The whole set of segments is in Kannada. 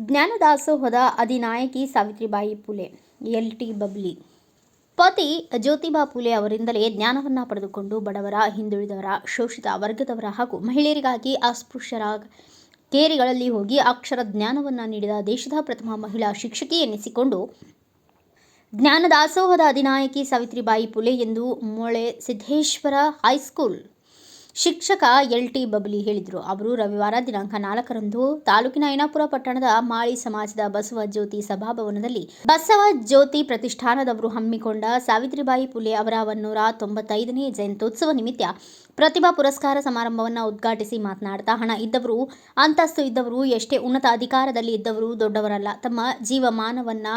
ಜ್ಞಾನದಾಸೋಹದ ಅಧಿನಾಯಕಿ ಸಾವಿತ್ರಿಬಾಯಿ ಫುಲೆ ಎಲ್.ಟಿ. ಬಬ್ಲಿ ಪತಿ ಜ್ಯೋತಿಬಾ ಫುಲೆ ಅವರಿಂದಲೇ ಜ್ಞಾನವನ್ನು ಪಡೆದುಕೊಂಡು ಬಡವರ, ಹಿಂದುಳಿದವರ, ಶೋಷಿತ ವರ್ಗದವರ ಹಾಗೂ ಮಹಿಳೆಯರಿಗಾಗಿ ಅಸ್ಪೃಶ್ಯರ ಕೇರಿಗಳಲ್ಲಿ ಹೋಗಿ ಅಕ್ಷರ ಜ್ಞಾನವನ್ನು ನೀಡಿದ ದೇಶದ ಪ್ರಥಮ ಮಹಿಳಾ ಶಿಕ್ಷಕಿ ಎನ್ನಿಸಿಕೊಂಡು ಜ್ಞಾನದಾಸೋಹದ ಅಧಿನಾಯಕಿ ಸಾವಿತ್ರಿಬಾಯಿ ಫುಲೆ ಎಂದು ಮೊಳೆ ಸಿದ್ದೇಶ್ವರ ಹೈಸ್ಕೂಲ್ ಶಿಕ್ಷಕ ಎಲ್.ಟಿ. ಬಬ್ಲಿ ಹೇಳಿದರು. ಅವರು ರವಿವಾರ ದಿನಾಂಕ 4ರಂದು ತಾಲೂಕಿನ ಐನಾಪುರ ಪಟ್ಟಣದ ಮಾಳಿ ಸಮಾಜದ ಬಸವ ಜ್ಯೋತಿ ಸಭಾಭವನದಲ್ಲಿ ಬಸವ ಜ್ಯೋತಿ ಪ್ರತಿಷ್ಠಾನದವರು ಹಮ್ಮಿಕೊಂಡ ಸಾವಿತ್ರಿಬಾಯಿ ಫುಲೆ ಅವರ 195ನೇ ಜಯಂತ್ಯೋತ್ಸವ ನಿಮಿತ್ತ ಪ್ರತಿಭಾ ಪುರಸ್ಕಾರ ಸಮಾರಂಭವನ್ನು ಉದ್ಘಾಟಿಸಿ ಮಾತನಾಡುತ್ತಾ, ಹಣ ಇದ್ದವರು, ಅಂತಸ್ತು ಇದ್ದವರು, ಎಷ್ಟೇ ಉನ್ನತ ಅಧಿಕಾರದಲ್ಲಿ ಇದ್ದವರು ದೊಡ್ಡವರಲ್ಲ. ತಮ್ಮ ಜೀವಮಾನವನ್ನ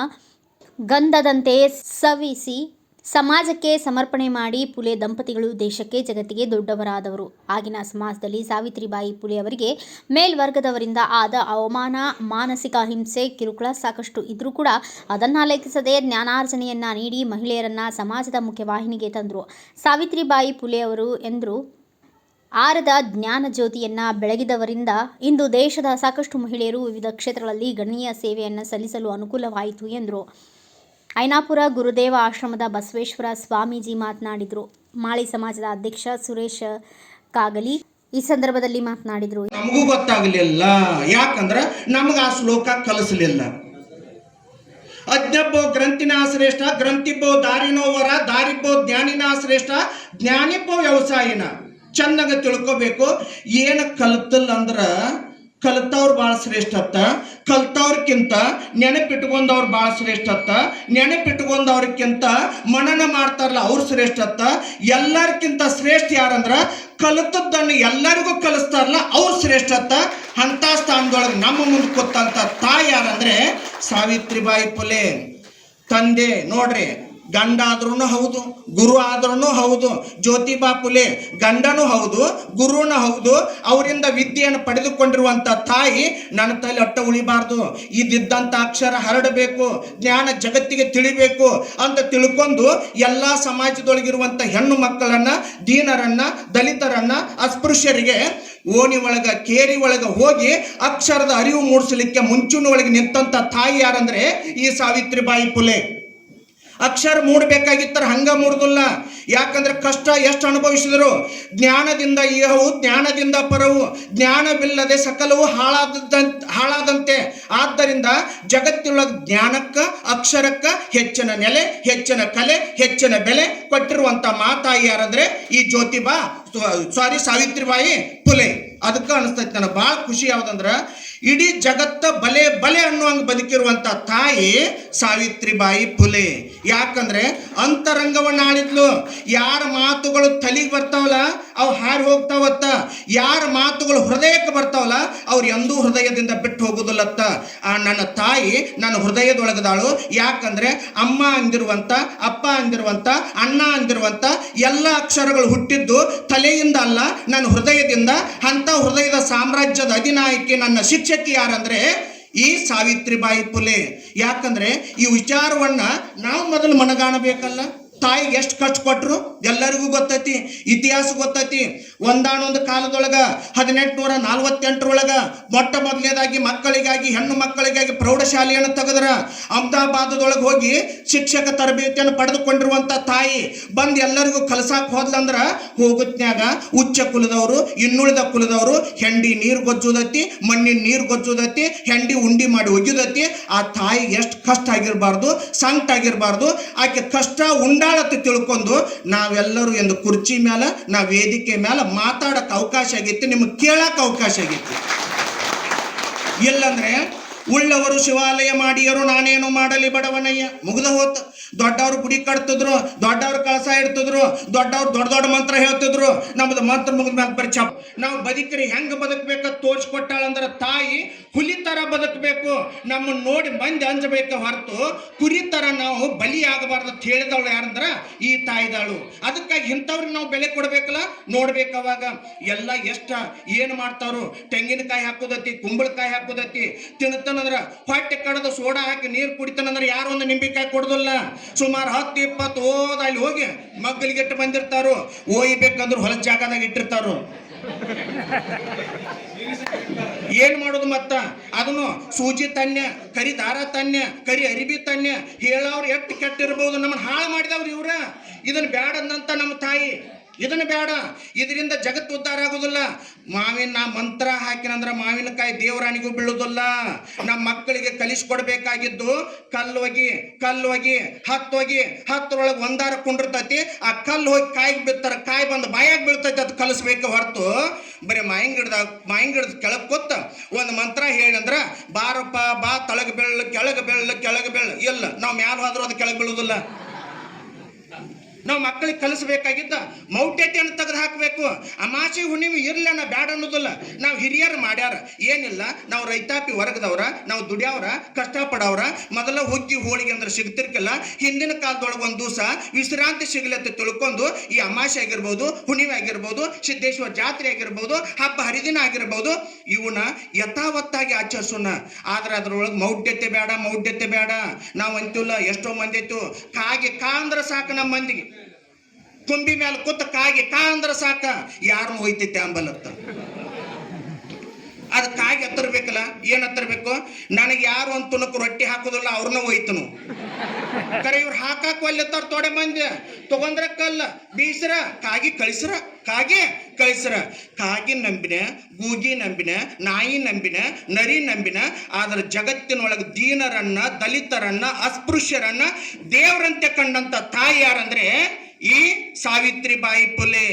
ಗಂಧದಂತೆ ಸವಿಸಿ ಸಮಾಜಕ್ಕೆ ಸಮರ್ಪಣೆ ಮಾಡಿ ಫುಲೆ ದಂಪತಿಗಳು ದೇಶಕ್ಕೆ ಜಗತ್ತಿಗೆ ದೊಡ್ಡವರಾದವರು. ಆಗಿನ ಸಮಾಜದಲ್ಲಿ ಸಾವಿತ್ರಿಬಾಯಿ ಫುಲೆ ಅವರಿಗೆ ಮೇಲ್ವರ್ಗದವರಿಂದ ಆದ ಅವಮಾನ, ಮಾನಸಿಕ ಹಿಂಸೆ, ಕಿರುಕುಳ ಸಾಕಷ್ಟು ಇದ್ರೂ ಕೂಡ ಅದನ್ನ ಲೆಕ್ಕಿಸದೆ ಜ್ಞಾನಾರ್ಜನೆಯನ್ನ ನೀಡಿ ಮಹಿಳೆಯರನ್ನ ಸಮಾಜದ ಮುಖ್ಯವಾಹಿನಿಗೆ ತಂದರು. ಸಾವಿತ್ರಿಬಾಯಿ ಫುಲೆ ಅವರು ಎಂದರು, ಆರದ ಜ್ಞಾನ ಜ್ಯೋತಿಯನ್ನ ಬೆಳಗಿದವರಿಂದ ಇಂದು ದೇಶದ ಸಾಕಷ್ಟು ಮಹಿಳೆಯರು ವಿವಿಧ ಕ್ಷೇತ್ರಗಳಲ್ಲಿ ಗಣನೀಯ ಸೇವೆಯನ್ನು ಸಲ್ಲಿಸಲು ಅನುಕೂಲವಾಯಿತು ಎಂದರು. ಐನಾಪುರ ಗುರುದೇವ ಆಶ್ರಮದ ಬಸವೇಶ್ವರ ಸ್ವಾಮೀಜಿ ಮಾತನಾಡಿದರು. ಮಾಳಿ ಸಮಾಜದ ಅಧ್ಯಕ್ಷ ಸುರೇಶ್ ಕಾಗಲಿ ಈ ಸಂದರ್ಭದಲ್ಲಿ ಮಾತನಾಡಿದರು. ನಮಗೂ ಗೊತ್ತಾಗಲಿಲ್ಲ, ಯಾಕಂದ್ರೆ ನಮಗೆ ಆ ಶ್ಲೋಕ ಕಲಿಸಲಿಲ್ಲ. ಅಜ್ಞಬ್ಬೋ ಗ್ರಂಥಿನ ಶ್ರೇಷ್ಠ, ಗ್ರಂಥಿಬ್ಬೋ ದಾರಿನೋವರ, ದಾರಿಬ್ಬೋ ಜ್ಞಾನಿನ ಶ್ರೇಷ್ಠ, ಜ್ಞಾನಿಬ್ಬೋ ವ್ಯವಸಾಯಿನ. ಚೆನ್ನಾಗಿ ತಿಳ್ಕೋಬೇಕು. ಏನು ಕಲಿತಲ್ಲ ಅಂದ್ರೆ ಕಲಿತವ್ರು ಭಾಳ ಶ್ರೇಷ್ಠತ್ತ, ಕಲ್ತವ್ರಕ್ಕಿಂತ ನೆನಪಿಟ್ಕೊಂಡವ್ರು ಭಾಳ ಶ್ರೇಷ್ಠತ್ತ, ನೆನಪಿಟ್ಕೊಂಡವ್ರಕ್ಕಿಂತ ಮನನ ಮಾಡ್ತಾರಲ್ಲ ಅವ್ರು ಶ್ರೇಷ್ಠತ್ತ. ಎಲ್ಲರಿಗಿಂತ ಶ್ರೇಷ್ಠ ಯಾರಂದ್ರೆ ಕಲಿತದ್ದನ್ನು ಎಲ್ಲರಿಗೂ ಕಲಿಸ್ತಾರಲ್ಲ ಅವ್ರು ಶ್ರೇಷ್ಠತ್ತ. ಅಂಥ ಸ್ಥಾನದೊಳಗೆ ನಮ್ಮ ಮುಂದೆ ಕೂತಂಥ ತಾಯಿ ಯಾರಂದ್ರೆ ಸಾವಿತ್ರಿಬಾಯಿ ಫುಲೆ. ತಂದೆ ನೋಡ್ರಿ, ಗಂಡ ಆದ್ರೂ ಹೌದು, ಗುರು ಆದ್ರೂ ಹೌದು. ಜ್ಯೋತಿಬಾ ಫುಲೆ ಗಂಡನೂ ಹೌದು, ಗುರುನೂ ಹೌದು. ಅವರಿಂದ ವಿದ್ಯೆಯನ್ನು ಪಡೆದುಕೊಂಡಿರುವಂಥ ತಾಯಿ ನನ್ನ ತಲೆ ಅಟ್ಟ ಉಳಿಬಾರ್ದು, ಇದ್ದಂಥ ಅಕ್ಷರ ಹರಡಬೇಕು, ಜ್ಞಾನ ಜಗತ್ತಿಗೆ ತಿಳಿಬೇಕು ಅಂತ ತಿಳ್ಕೊಂಡು ಎಲ್ಲ ಸಮಾಜದೊಳಗಿರುವಂಥ ಹೆಣ್ಣು ಮಕ್ಕಳನ್ನ, ದೀನರನ್ನ, ದಲಿತರನ್ನ, ಅಸ್ಪೃಶ್ಯರಿಗೆ ಓಣಿ ಒಳಗ, ಕೇರಿ ಒಳಗ ಹೋಗಿ ಅಕ್ಷರದ ಅರಿವು ಮೂಡಿಸಲಿಕ್ಕೆ ಮುಂಚೂಣಿಯೊಳಗೆ ನಿಂತಂಥ ತಾಯಿ ಯಾರಂದ್ರೆ ಈ ಸಾವಿತ್ರಿಬಾಯಿ ಫುಲೆ. ಅಕ್ಷರ ಮೂಡಬೇಕಾಗಿತ್ತರ ಹಂಗ ಮೂಡುದಿಲ್ಲ. ಯಾಕಂದ್ರೆ ಕಷ್ಟ ಎಷ್ಟು ಅನುಭವಿಸಿದರು. ಜ್ಞಾನದಿಂದ ಇಹವು, ಜ್ಞಾನದಿಂದ ಪರವು, ಜ್ಞಾನವಿಲ್ಲದೆ ಸಕಲವು ಹಾಳಾದಂತೆ. ಆದ್ದರಿಂದ ಜಗತ್ತಿನೊಳಗೆ ಜ್ಞಾನಕ್ಕ, ಅಕ್ಷರಕ್ಕ ಹೆಚ್ಚಿನ ನೆಲೆ, ಹೆಚ್ಚಿನ ಕಲೆ, ಹೆಚ್ಚಿನ ಬೆಲೆ ಕೊಟ್ಟಿರುವಂತ ಮಾತಾಯಿ ಯಾರಂದ್ರೆ ಈ ಸಾವಿತ್ರಿಬಾಯಿ ಫುಲೆ. ಅದಕ್ಕೆ ಅನಿಸ್ತೈತಿ ನನಗೆ ಭಾಳ ಖುಷಿ ಯಾವುದಂದ್ರೆ ಇಡೀ ಜಗತ್ತ ಬಲೆ ಬಲೆ ಅನ್ನುವಂಗೆ ಬದುಕಿರುವಂಥ ತಾಯಿ ಸಾವಿತ್ರಿಬಾಯಿ ಫುಲೆ. ಯಾಕಂದ್ರೆ ಅಂತರಂಗವನ್ನ ಆಳಿದ್ಲು. ಯಾರ ಮಾತುಗಳು ತಲೆಗೆ ಬರ್ತಾವಲ್ಲ ಅವು ಹಾರಿ ಹೋಗ್ತಾವತ್ತ, ಯಾರ ಮಾತುಗಳು ಹೃದಯಕ್ಕೆ ಬರ್ತಾವಲ್ಲ ಅವ್ರು ಎಂದೂ ಹೃದಯದಿಂದ ಬಿಟ್ಟು ಹೋಗುದಿಲ್ಲತ್ತ. ನನ್ನ ತಾಯಿ ನನ್ನ ಹೃದಯದೊಳಗದಾಳು. ಯಾಕಂದ್ರೆ ಅಮ್ಮ ಅಂದಿರುವಂಥ, ಅಪ್ಪ ಅಂದಿರುವಂಥ, ಅಣ್ಣ ಅಂದಿರುವಂಥ ಎಲ್ಲ ಅಕ್ಷರಗಳು ಹುಟ್ಟಿದ್ದು ತಲೆಯಿಂದ ಅಲ್ಲ, ನನ್ನ ಹೃದಯದಿಂದ. ಅಂತ ಹೃದಯದ ಸಾಮ್ರಾಜ್ಯದ ಅಧಿನಾಯಕಿ ನನ್ನ ಶಿಕ್ಷಕಿ ಯಾರಂದ್ರೆ ಈ ಸಾವಿತ್ರಿಬಾಯಿ ಫುಲೆ. ಯಾಕಂದ್ರೆ ಈ ವಿಚಾರವನ್ನ ನಾವು ಮೊದಲು ಮನಗಾಣಬೇಕಲ್ಲ. ತಾಯಿಗೆ ಎಷ್ಟು ಖರ್ಚು ಕೊಟ್ಟರು ಎಲ್ಲರಿಗೂ ಗೊತ್ತೈತಿ, ಇತಿಹಾಸ ಗೊತ್ತೈತಿ. ಒಂದಾನೊಂದು ಕಾಲದೊಳಗ 1848 ಮೊಟ್ಟ ಮೊದಲನೇದಾಗಿ ಮಕ್ಕಳಿಗಾಗಿ, ಹೆಣ್ಣು ಮಕ್ಕಳಿಗಾಗಿ ಪ್ರೌಢಶಾಲೆಯನ್ನು ತೆಗೆದ್ರ. ಅಹಮದಾಬಾದದೊಳಗೆ ಹೋಗಿ ಶಿಕ್ಷಕ ತರಬೇತಿಯನ್ನು ಪಡೆದುಕೊಂಡಿರುವಂಥ ತಾಯಿ ಬಂದು ಎಲ್ಲರಿಗೂ ಕಲಸಾಕ್ ಹೋದ್ಲಂದ್ರ ಹೋಗುತ್ನ್ಯಾಗ ಉಚ್ಚ ಕುಲದವರು, ಇನ್ನುಳಿದ ಕುಲದವರು ಹೆಂಡಿ ನೀರು ಗೊಜ್ಜುದೈತಿ, ಮಣ್ಣಿನ ನೀರು ಗೊಜ್ಜುದೈತಿ, ಹೆಂಡಿ ಉಂಡಿ ಮಾಡಿ ಒಗ್ಯುದೈತಿ. ಆ ತಾಯಿಗೆ ಎಷ್ಟು ಕಷ್ಟ ಆಗಿರಬಾರ್ದು, ಸಂಕಟ ಆಗಿರಬಾರ್ದು. ಆಕೆ ಕಷ್ಟ ಉಂಡಾಳತ್ತೆ ತಿಳ್ಕೊಂಡು ನಾವೆಲ್ಲರೂ ಎಂದು ಕುರ್ಚಿ ಮೇಲೆ, ನಾವು ವೇದಿಕೆ ಮೇಲೆ ಮಾತಾಡಕ್ಕೆ ಅವಕಾಶ ಆಗೈತಿ, ನಿಮಗೆ ಕೇಳಕ್ಕೆ ಅವಕಾಶ ಆಗೈತಿ. ಇಲ್ಲಂದ್ರೆ ಉಳ್ಳವರು ಶಿವಾಲಯ ಮಾಡಿಯರು ನಾನೇನು ಮಾಡಲಿ ಬಡವನಯ್ಯ. ಮುಗಿದ ಹೋತ್. ದೊಡ್ಡವರು ಗುಡಿ ಕಟ್ತಿದ್ರು, ದೊಡ್ಡವ್ರು ಕಳಸ ಇಡ್ತಿದ್ರು, ದೊಡ್ಡವ್ರು ದೊಡ್ಡ ದೊಡ್ಡ ಮಂತ್ರ ಹೇಳ್ತಿದ್ರು. ನಮ್ದು ಮಂತ್ರ ಮುಗಿದ ಮೇಲೆ ಪರಿಚಯ. ನಾವು ಬದುಕರಿ ಹೆಂಗೆ ಬದುಕಬೇಕಂತ ತೋರಿಸ್ಕೊಟ್ಟಾಳಂದ್ರೆ ತಾಯಿ ಹುಲಿ ಥರ ಬದುಕಬೇಕು, ನಮ್ಮನ್ನು ನೋಡಿ ಮಂದಿ ಅಂಜಬೇಕು ಹೊರತು ಕುರಿ ಥರ ನಾವು ಬಲಿ ಆಗಬಾರ್ದು ಅಂತ ಹೇಳಿದವಳು ಯಾರಂದ್ರೆ ಈ ತಾಯಿದಾಳು. ಅದಕ್ಕಾಗಿ ಇಂಥವ್ರಿಗೆ ನಾವು ಬೆಲೆ ಕೊಡ್ಬೇಕಲ್ಲ. ನೋಡ್ಬೇಕು ಅವಾಗ ಎಲ್ಲ ಏನು ಮಾಡ್ತಾರು. ತೆಂಗಿನಕಾಯಿ ಹಾಕೋದೈತಿ, ಕುಂಬಳಕಾಯಿ ಹಾಕೋದೈತಿ, ತಿನ್ನುತ್ತಾನಂದ್ರೆ ಹೊಟ್ಟೆ ಕಡದು ಸೋಡಾ ಹಾಕಿ ನೀರು ಕುಡಿತಾನಂದ್ರೆ ಯಾರು ಒಂದು ನಿಂಬೆಕಾಯಿ ಕೊಡೋದಿಲ್ಲ. ಸುಮಾರು 10-20 ಅಲ್ಲಿ ಹೋಗಿ ಮಗ್ಗಲಿಗೆಟ್ಟು ಬಂದಿರ್ತಾರೋ. ಒಯ್ಬೇಕಂದ್ರೆ ಹೊಲದ ಜಾಗದಾಗ ಇಟ್ಟಿರ್ತಾರೋ. ಏನ್ ಮಾಡೋದು ಮತ್ತ ಅದನ್ನು ಸೂಜಿ ತನ್ಯ ಕರಿ ದಾರ ತನ್ಯ ಕರಿ ಅರಿಬಿ ತನ್ಯ ಹೇಳವ್ರು ಎಷ್ಟು ಕೆಟ್ಟಿರ್ಬೋದು, ನಮ್ಮನ್ನ ಹಾಳು ಮಾಡಿದವ್ರು ಇವ್ರ. ಇದನ್ನ ಬ್ಯಾಡಂದಂತ ನಮ್ಮ ತಾಯಿ, ಇದನ್ನ ಬೇಡ, ಇದರಿಂದ ಜಗತ್ತು ಉದ್ಧಾರ ಆಗುದಿಲ್ಲ. ಮಾವಿನ ಮಂತ್ರ ಹಾಕಿನಂದ್ರ ಮಾವಿನಕಾಯಿ ದೇವರಾಣಿಗೂ ಬೀಳುದಿಲ್ಲ. ನಮ್ಮ ಮಕ್ಕಳಿಗೆ ಕಲಿಸ್ಕೊಡ್ಬೇಕಾಗಿದ್ದು ಕಲ್ಲೊಗಿ ಕಲ್ಲೊಗಿ ಹತ್ತರೊಳಗೆ ಒಂದಾರ ಕುಂಡಿರ್ತೈತಿ, ಆ ಕಲ್ಲು ಹೋಗಿ ಕಾಯಿಗೆ ಬಿತ್ತರ, ಕಾಯಿ ಬಂದು ಬಾಯಾಗಿ ಬೀಳ್ತೈತಿ, ಅದು ಕಲಿಸ್ಬೇಕು ಹೊರತು ಬರೀ ಮಾಯಿಂಗಿಡ್ದ ಕೆಳಗೆ ಕೂತ ಒಂದು ಮಂತ್ರ ಹೇಳಿಂದ್ರ ಬಾರಪ್ಪ ಬಾ ತಳಗ ಬೀಳ್ ಕೆಳಗೆ ಬೀಳ್ ಇಲ್ಲ, ನಾವು ಮ್ಯಾಲ ಹೋದ್ರೂ ಅದು ಕೆಳಗೆ ಬೀಳುದಿಲ್ಲ. ನಾವು ಮಕ್ಕಳಿಗೆ ಕಲಿಸ್ಬೇಕಾಗಿದ್ದ ಮೌಢ್ಯತೆಯನ್ನು ತೆಗೆದು ಹಾಕಬೇಕು. ಅಮಾಸೆ ಹುಣ್ಣಿಮೆ ಇರ್ಲೇನ ಬ್ಯಾಡ ಅನ್ನೋದಿಲ್ಲ. ನಾವು ಹಿರಿಯರು ಮಾಡ್ಯಾರ, ಏನಿಲ್ಲ, ನಾವು ರೈತಾಪಿ ವರ್ಗದವ್ರ, ನಾವು ದುಡಿಯವ್ರ, ಕಷ್ಟಪಡವ್ರ. ಮೊದಲ ಹುಗ್ಗಿ ಹೋಳಿಗೆ ಅಂದ್ರೆ ಸಿಗ್ತಿರ್ಕಿಲ್ಲ. ಹಿಂದಿನ ಕಾಲದೊಳಗೆ ಒಂದು ದಿವಸ ವಿಶ್ರಾಂತಿ ಸಿಗಲತ್ತೆ ತಿಳ್ಕೊಂಡು ಈ ಅಮಾಸೆ ಆಗಿರ್ಬೋದು, ಹುಣ್ಣಿಮೆ ಆಗಿರ್ಬೋದು, ಸಿದ್ದೇಶ್ವರ ಜಾತ್ರೆ ಆಗಿರ್ಬೋದು, ಹಬ್ಬ ಹರಿದಿನ ಆಗಿರ್ಬೋದು, ಇವನ್ನ ಯಥಾವತ್ತಾಗಿ ಆಚರಿಸೋಣ. ಆದ್ರೆ ಅದ್ರೊಳಗೆ ಮೌಢ್ಯತೆ ಬೇಡ. ನಾವು ಅಂತೀವಲ್ಲ, ಎಷ್ಟೋ ಮಂದಿ ಆಯ್ತು ಕಾಗೆ ಕಾ ಅಂದ್ರೆ ಸಾಕು, ನಮ್ಮ ಮಂದಿಗೆ ಕುಂಬಿ ಮೇಲೆ ಕೂತ ಕಾಗೆ ಕಾ ಅಂದ್ರೆ ಸಾಕ, ಯಾರನ್ನು ಹೋಯ್ತೈತೆ ಅಂಬಲತ್ತ. ಅದು ಕಾಗೆ ಹತ್ತಿರ್ಬೇಕಲ್ಲ, ಏನ್ ಹತ್ತಿರ್ಬೇಕು? ನನಗೆ ಯಾರು ಒಂದು ತುಣಕು ರೊಟ್ಟಿ ಹಾಕೋದಿಲ್ಲ, ಅವ್ರನ್ನ ಹೋಯ್ತನು. ಕರೆ ಇವ್ರು ಹಾಕಾಕ ಒಲ್ಲೆತ್ತಾರ ತೋಡೆ ಮಂದಿ. ತಗೊಂಡ್ರ ಕಲ್ಲ ಬೀಸ್ರ ಕಾಗಿ ಕಳಿಸ್ರ, ಕಾಗಿ ನಂಬಿನ, ಗೂಗಿ ನಂಬಿನ, ನಾಯಿ ನಂಬಿನ, ನರಿ ನಂಬಿನ. ಆದ್ರೆ ಜಗತ್ತಿನೊಳಗೆ ದೀನರನ್ನ, ದಲಿತರನ್ನ, ಅಸ್ಪೃಶ್ಯರನ್ನ ದೇವರಂತೆ ಕಂಡಂತ ತಾಯಿ ಯಾರಂದ್ರೆ ಈ ಸಾವಿತ್ರಿಬಾಯಿ ಫುಲೆ.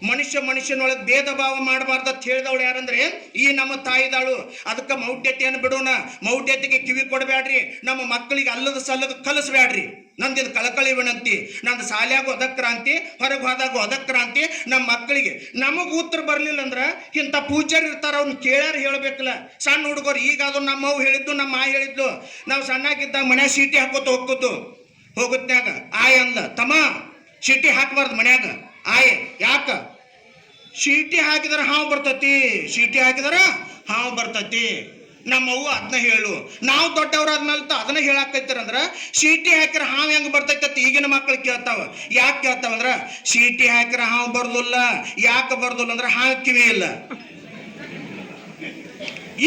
ಮನುಷ್ಯನೊಳಗೆ ಭೇದ ಭಾವ ಮಾಡಬಾರ್ದು ಅಂತ ಹೇಳಿದವಳು ಯಾರಂದ್ರೆ ಈ ನಮ್ಮ ತಾಯಿದಾಳು. ಅದಕ್ಕೆ ಮೌಢ್ಯತೆಯನ್ನು ಬಿಡೋಣ, ಮೌಢ್ಯತೆಗೆ ಕಿವಿ ಕೊಡಬೇಡ್ರಿ, ನಮ್ಮ ಮಕ್ಕಳಿಗೆ ಅಲ್ಲದ ಸಲ್ಲದ ಕಲಿಸ್ಬೇಡ್ರಿ. ನಂದಿದು ಕಳಕಳಿ ವಿನಂತಿ. ನಂದು ಶಾಲ್ಯಾಗೂ ಅದಕ್ರಾಂತಿ, ಹೊರಗೆ ಹೋದಾಗೂ ಅದಕ್ರಾಂತಿ. ನಮ್ಮ ಮಕ್ಕಳಿಗೆ ನಮಗೆ ಉತ್ತರ ಬರಲಿಲ್ಲ ಅಂದ್ರೆ ಇಂಥ ಪೂಜ್ಯರು ಇರ್ತಾರ, ಅವ್ನು ಕೇಳ್ಯಾರ ಹೇಳ್ಬೇಕಲ್ಲ. ಸಣ್ಣ ಹುಡುಗರು ಈಗ ಅದು ನಮ್ಮವು ಹೇಳಿದ್ದು, ನಮ್ಮ ಮಾಯಿ ಹೇಳಿದ್ದು. ನಾವು ಸಣ್ಣಾಗಿದ್ದಾಗ ಮನ್ಯಾಗ ಸೀಟಿ ಹಾಕೋತ ಹೋಗುತ್ನ್ಯಾಗ ಆಯ್ ಅಂದ, ತಮ್ಮ ಚೀಟಿ ಹಾಕಬಾರ್ದು ಮನ್ಯಾಗ. ಆಯ್ ಯಾಕ? ಚೀಟಿ ಹಾಕಿದ್ರೆ ಹಾವು ಬರ್ತೈತಿ, ನಮ್ಮವ್ವ ಅದನ್ನ ಹೇಳು. ನಾವು ದೊಡ್ಡವ್ರಾದ್ಮೇಲೆ ಅದನ್ನ ಹೇಳಾಕೈತಿರಂದ್ರ ಚೀಟಿ ಹಾಕಿರ ಹಾವು ಹೆಂಗ್ ಬರ್ತೈತಿ ಈಗಿನ ಮಕ್ಳು ಕೇಳ್ತಾವ. ಯಾಕೆ ಕೇಳ್ತಾವಂದ್ರ ಚೀಟಿ ಹಾಕಿರ ಹಾವು ಬರ್ದಿಲ್ಲ. ಯಾಕೆ ಬರ್ದಿಲ್ಲ ಅಂದ್ರೆ ಹಾವು ಕಿವಿ ಇಲ್ಲ.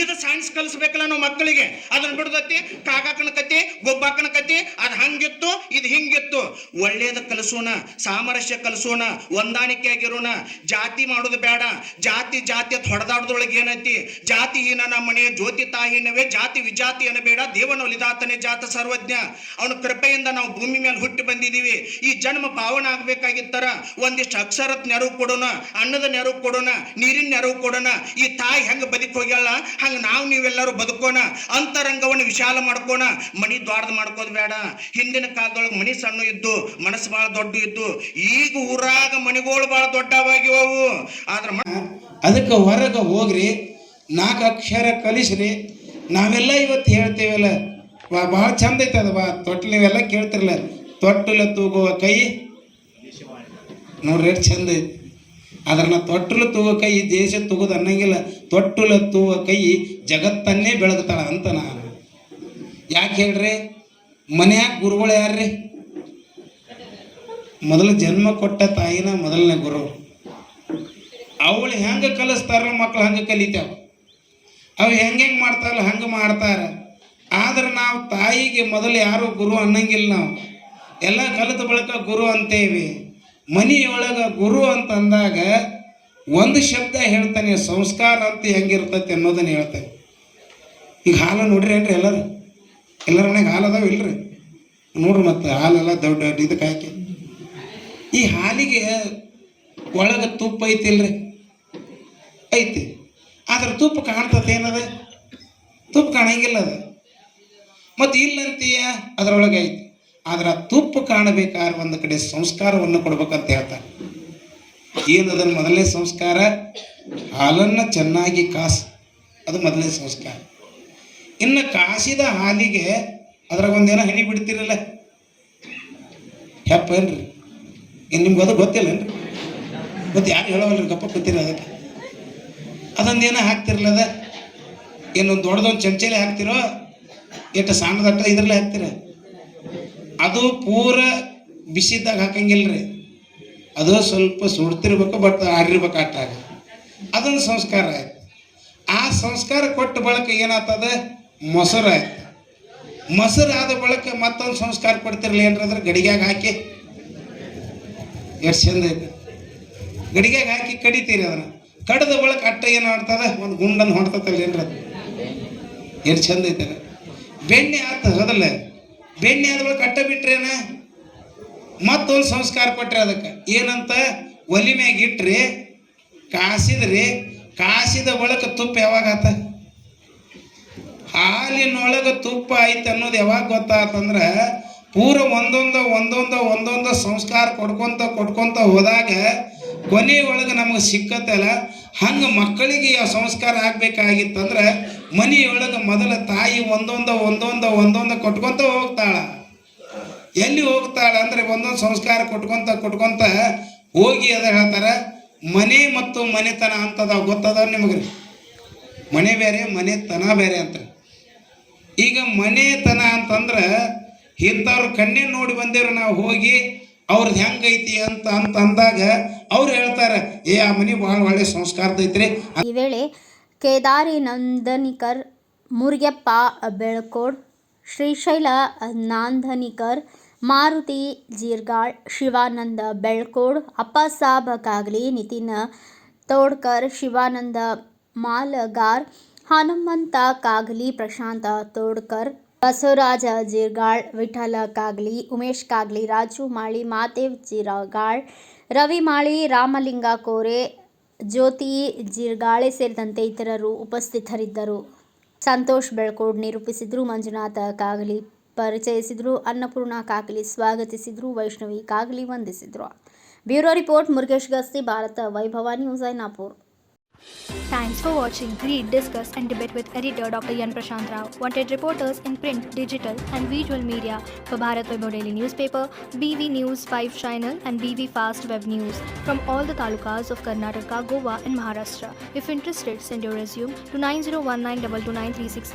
ಇದು ಸೈನ್ಸ್ ಕಲಿಸ್ಬೇಕಲ್ಲ ನಾವು ಮಕ್ಕಳಿಗೆ. ಅದನ್ನ ಬಿಡ್ದತಿ ಕಾಕಾಕನ ಕತಿ, ಗೊಬ್ಬಾಕನ ಕತಿ, ಅದು ಹಂಗಿತ್ತು, ಇದು ಹಿಂಗಿತ್ತು. ಒಳ್ಳೇದ ಕಲಿಸೋಣ, ಸಾಮರಸ್ಯ ಕಲಿಸೋಣ, ಹೊಂದಾಣಿಕೆ ಆಗಿರೋಣ. ಜಾತಿ ಮಾಡೋದು ಬೇಡ. ಜಾತಿ ಅಂತ ಹೊಡೆದಾಡದೊಳಗೆ ಏನೈತಿ? ಜಾತಿ ಹೀನ ನಮ್ಮನೆ ಜ್ಯೋತಿ ತಾಹೀನವೇ, ಜಾತಿ ವಿಜಾತಿ ಅನ್ನಬೇಡ, ದೇವನ ಒಲಿದಾತನೇ ಜಾತ ಸರ್ವಜ್ಞ. ಅವನ ಕೃಪೆಯಿಂದ ನಾವು ಭೂಮಿ ಮೇಲೆ ಹುಟ್ಟಿ ಬಂದಿದ್ದೀವಿ. ಈ ಜನ್ಮ ಪಾವನ ಆಗ್ಬೇಕಾಗಿತ್ತರ ಒಂದಿಷ್ಟು ಅಕ್ಷರದ ನೆರವು ಕೊಡೋಣ, ಅನ್ನದ ನೆರವು ಕೊಡೋಣ, ನೀರಿನ ನೆರವು ಕೊಡೋಣ. ಈ ತಾಯಿ ಹೆಂಗ ಬದುಕಿ ಹೋಗ್ಯಾಳ ಹಂಗ ನಾವು ನೀವೆಲ್ಲರೂ ಬದುಕೋಣ. ಅಂತರಂಗವನ್ನು ವಿಶಾಲ ಮಾಡ್ಕೋಣ. ಮನಿ ದ್ವಾರದ ಮಾಡ್ಕೋದು ಬೇಡ. ಹಿಂದಿನ ಕಾಲದೊಳಗೆ ಮನಿ ಸಣ್ಣ ಇದ್ದು, ಮನಸ್ಸು ಬಹಳ ದೊಡ್ಡ ಇದ್ದು. ಈಗ ಊರಾಗ ಮನಿಗಳು ಬಹಳ ದೊಡ್ಡವಾಗಿವವು. ಆದ್ರ ಅದಕ್ಕೆ ಹೊರಗೆ ಹೋಗ್ರಿ, 4 ಅಕ್ಷರ ಕಲಿಸ್ರಿ. ನಾವೆಲ್ಲ ಇವತ್ತು ಹೇಳ್ತೇವಲ್ಲ, ಭಾಳ ಚಂದ ಐತೆ ಅದು. ತೊಟ್ಲು ನೀವೆಲ್ಲ ಕೇಳ್ತಿರಲ್ಲ, ತೊಟ್ಟಲ ತೂಗುವ ಕೈ ನೋಡ್ರಿ ಎಷ್ಟು ಚಂದ ಐತಿ. ಅದ್ರನ್ನ ತೊಟ್ಟಲು ತೂಗುವ ಕೈ ದೇಶ ತೂಗೋದು ಅನ್ನಂಗಿಲ್ಲ. ತೊಟ್ಟಲ ತೂಗುವ ಕೈ ಜಗತ್ತನ್ನೇ ಬೆಳಗ್ತಾಳ ಅಂತ ನಾನು. ಯಾಕೆ ಹೇಳ್ರಿ? ಮನ್ಯಾಗ ಗುರುಗಳು ಯಾರ್ರಿ? ಮೊದಲು ಜನ್ಮ ಕೊಟ್ಟ ತಾಯಿನ ಮೊದಲನೇ ಗುರು. ಅವಳು ಹೆಂಗೆ ಕಲಿಸ್ತಾರಲ್ಲ ಮಕ್ಕಳು ಹಂಗೆ ಕಲಿತಾವ. ಅವು ಹೆಂಗೆ ಮಾಡ್ತಾರಲ್ಲ ಹಂಗೆ ಮಾಡ್ತಾರೆ. ಆದ್ರೆ ನಾವು ತಾಯಿಗೆ ಮೊದಲು ಯಾರು ಗುರು ಅನ್ನಂಗಿಲ್ಲ. ನಾವು ಎಲ್ಲ ಕಲಿತ ಬಳಿಕ ಗುರು ಅಂತೇವಿ. ಮನೆಯೊಳಗೆ ಗುರು ಅಂತಂದಾಗ ಒಂದು ಶಬ್ದ ಹೇಳ್ತಾನೆ, ಸಂಸ್ಕಾರ ಅಂತ ಹೆಂಗಿರ್ತೈತೆ ಅನ್ನೋದನ್ನ ಹೇಳ್ತಾನೆ. ಈಗ ಹಾಲು ನೋಡ್ರಿ ಏನ್ರಿ ಎಲ್ಲರ ಮನೆಗೆ ಹಾಲು ಅದಾವ ಇಲ್ರಿ? ನೋಡ್ರಿ ಮತ್ತೆ ಹಾಲೆಲ್ಲ ದೊಡ್ಡ ಇದಕ್ಕೆ ಹಾಕಿ. ಈ ಹಾಲಿಗೆ ಒಳಗೆ ತುಪ್ಪ ಐತಿಲ್ರಿ? ಐತಿ. ಆದ್ರೆ ತುಪ್ಪ ಕಾಣ್ತತೆ ಏನದ? ತುಪ್ಪ ಕಾಣಂಗಿಲ್ಲ ಅದು. ಮತ್ತು ಇಲ್ಲಂತೀಯ ಅದರೊಳಗೆ ಐತಿ. ಆದ್ರೆ ಆ ತುಪ್ಪ ಕಾಣಬೇಕಾದ್ರೆ ಒಂದು ಕಡೆ ಸಂಸ್ಕಾರವನ್ನು ಕೊಡ್ಬೇಕಂತ ಹೇಳ್ತಾರೆ. ಏನದನ್ನು ಮೊದಲನೇ ಸಂಸ್ಕಾರ? ಹಾಲನ್ನು ಚೆನ್ನಾಗಿ ಕಾಸು, ಅದು ಮೊದಲನೇ ಸಂಸ್ಕಾರ. ಇನ್ನು ಕಾಸಿದ ಹಾಲಿಗೆ ಅದ್ರಾಗ ಒಂದೇನೋ ಹನಿ ಬಿಡ್ತಿರಲ್ಲ, ಹೆಪ್ಪ ಏನ್ರಿ? ಇನ್ನು ನಿಮ್ಗೆ ಅದು ಗೊತ್ತಿಲ್ಲನ್ರಿ? ಮತ್ತು ಯಾರು ಹೇಳೋವಲ್ರಿ, ಗಪ್ಪ ಗೊತ್ತಿರ ಅದಕ್ಕೆ. ಅದೊಂದೇನೋ ಹಾಕ್ತಿರಲ್ಲ, ಏನೊಂದು ದೊಡ್ಡದೊಂದು ಚಮಚೆಲೆ ಹಾಕ್ತಿರೋ, ಎಷ್ಟು ಸಣ್ಣದಟ್ಟ ಇದ್ರಲ್ಲೇ ಹಾಕ್ತಿರ. ಅದು ಪೂರ ಬಿಸಿದಾಗ ಹಾಕಂಗಿಲ್ರಿ. ಅದು ಸ್ವಲ್ಪ ಸುಡ್ತಿರ್ಬೇಕು, ಬಟ್ ಆರಿರ್ಬೇಕು. ಆಟಾಗ ಅದೊಂದು ಸಂಸ್ಕಾರ ಆಯ್ತು. ಆ ಸಂಸ್ಕಾರ ಕೊಟ್ಟ ಬಳಿಕ ಏನಾಗ್ತದ, ಮೊಸರು ಆಯ್ತು. ಮೊಸರು ಆದ ಬಳಿಕ ಮತ್ತೊಂದು ಸಂಸ್ಕಾರ ಕೊಡ್ತಿರ್ಲಿ ಏನ್ರಂದ್ರೆ ಗಡಿಗ್ಯಾಗ ಹಾಕಿ, ಎಷ್ಟು ಚಂದ ಐತೆ, ಗಡಿಗ್ಯಾಗ ಹಾಕಿ ಕಡಿತೀರಿ. ಅದನ್ನು ಕಡ್ದ ಬಳಿಕ ಅಟ್ಟ ಏನು ಮಾಡ್ತದ, ಒಂದು ಗುಂಡನ್ನು ಹೊಡ್ತಲ್ಲ ಏನ್ರ, ಎಷ್ಟು ಚಂದ ಐತೆ. ಬೆಣ್ಣೆ ಆತ ಹೌದಲ್ಲ, ಬೆಣ್ಣೆ ಆದ ಬಳಿಕ ಅಟ್ಟ ಬಿಟ್ರೇನ ಮತ್ತೊಂದು ಸಂಸ್ಕಾರ ಕೊಟ್ರಿ. ಅದಕ್ಕೆ ಏನಂತ, ಒಲಿ ಮ್ಯಾಗ ಇಟ್ರಿ, ಕಾಸಿದ್ರಿ, ಕಾಸಿದ ಬಳಿಕ ತುಪ್ಪ ಯಾವಾಗ ಆತ, ಹಾಲಿನೊಳಗೆ ತುಪ್ಪ ಐತೆ ಅನ್ನೋದು ಯಾವಾಗ ಗೊತ್ತಾತಂದ್ರೆ ಪೂರ ಒಂದೊಂದು ಸಂಸ್ಕಾರ ಕೊಡ್ಕೊಂತ ಹೋದಾಗ ಕೊನೆಯೊಳಗೆ ನಮಗೆ ಸಿಕ್ಕತ್ತಲ್ಲ. ಹಂಗೆ ಮಕ್ಕಳಿಗೆ ಆ ಸಂಸ್ಕಾರ ಆಗಬೇಕಾಗಿತ್ತಂದ್ರೆ ಮನೆಯೊಳಗೆ ಮೊದಲ ತಾಯಿ ಒಂದೊಂದು ಕೊಟ್ಕೊಂತ ಹೋಗ್ತಾಳ. ಎಲ್ಲಿ ಹೋಗ್ತಾಳ ಅಂದರೆ ಒಂದೊಂದು ಸಂಸ್ಕಾರ ಕೊಟ್ಕೊಂತ ಹೋಗಿ ಅದ ಹೇಳ್ತಾರೆ, ಮನೆ ಮತ್ತು ಮನೆತನ ಅಂತದ ಗೊತ್ತದ ನಿಮಗೆ. ಮನೆ ಬೇರೆ ಮನೆತನ ಬೇರೆ ಅಂತ. ಈಗ ಮನೆತನ ಅಂತಂದ್ರೆ ಇಂಥವ್ರ ಕಣ್ಣೇ ನೋಡಿ ಬಂದೇವ್ರು ನಾವು, ಹೋಗಿ ಅವ್ರದ್ದು ಹೆಂಗೈತಿ ಅಂತ ಅಂದಾಗ ಅವ್ರು ಹೇಳ್ತಾರೆ, ಆ ಮನೆ ಭಾಳ ಒಳ್ಳೆ ಸಂಸ್ಕಾರದೈತ್ರಿ. ಈ ವೇಳೆ ಕೇದಾರಿ ನಂದನಿಕರ್, ಮುರುಗಪ್ಪ ಬೆಳಕೋಡ್, ಶ್ರೀಶೈಲ ನಾಂದನಿಕರ್, ಮಾರುತಿ ಜೀರ್ಗಾಳ್, ಶಿವಾನಂದ ಬೆಳ್ಕೋಡ್, ಅಪ್ಪಸಾಬ್ ಕಾಗಲಿ, ನಿತಿನ್ ತೋಡ್ಕರ್, ಶಿವಾನಂದ ಮಾಲಗಾರ್, ಹನುಮಂತ ಕಾಗಲಿ, ಪ್ರಶಾಂತ ತೋಡ್ಕರ್, ಬಸವರಾಜ ಜೀರ್ಗಾಳ್, ವಿಠಲ ಕಾಗಲಿ, ಉಮೇಶ್ ಕಾಗಲಿ, ರಾಜು ಮಾಳಿ, ಮಾತೇವ್ ಜೀರ್ಗಾಳ್, ರವಿ ಮಾಳಿ, ರಾಮಲಿಂಗ ಕೋರೆ, ಜ್ಯೋತಿ ಜೀರ್ಗಾಳೆ ಸೇರಿದಂತೆ ಇತರರು ಉಪಸ್ಥಿತರಿದ್ದರು. ಸಂತೋಷ್ ಬೆಳ್ಕೋಡ್ ನಿರೂಪಿಸಿದ್ರು, ಮಂಜುನಾಥ ಕಾಗಲಿ ಪರಿಚಯಿಸಿದ್ರು, ಅನ್ನಪೂರ್ಣ ಕಾಗಲಿ ಸ್ವಾಗತಿಸಿದ್ರು, ವೈಷ್ಣವಿ ಕಾಗಲಿ ವಂದಿಸಿದ್ರು. ಬ್ಯೂರೋ ರಿಪೋರ್ಟ್, ಮುರುಗೇಶ್ ಗಸ್ತಿ, ಭಾರತ ವೈಭವ news, Ainapur. Thanks for watching. Read, discuss and debate with editor Dr. Yan Prashant Rao. Wanted reporters in print, digital and visual media for Bharat Vaibhav Daily Newspaper, BV News 5 Channel and BV Fast Web News from all the talukas of Karnataka, Goa and Maharashtra. If interested, send your resume to 9019229369.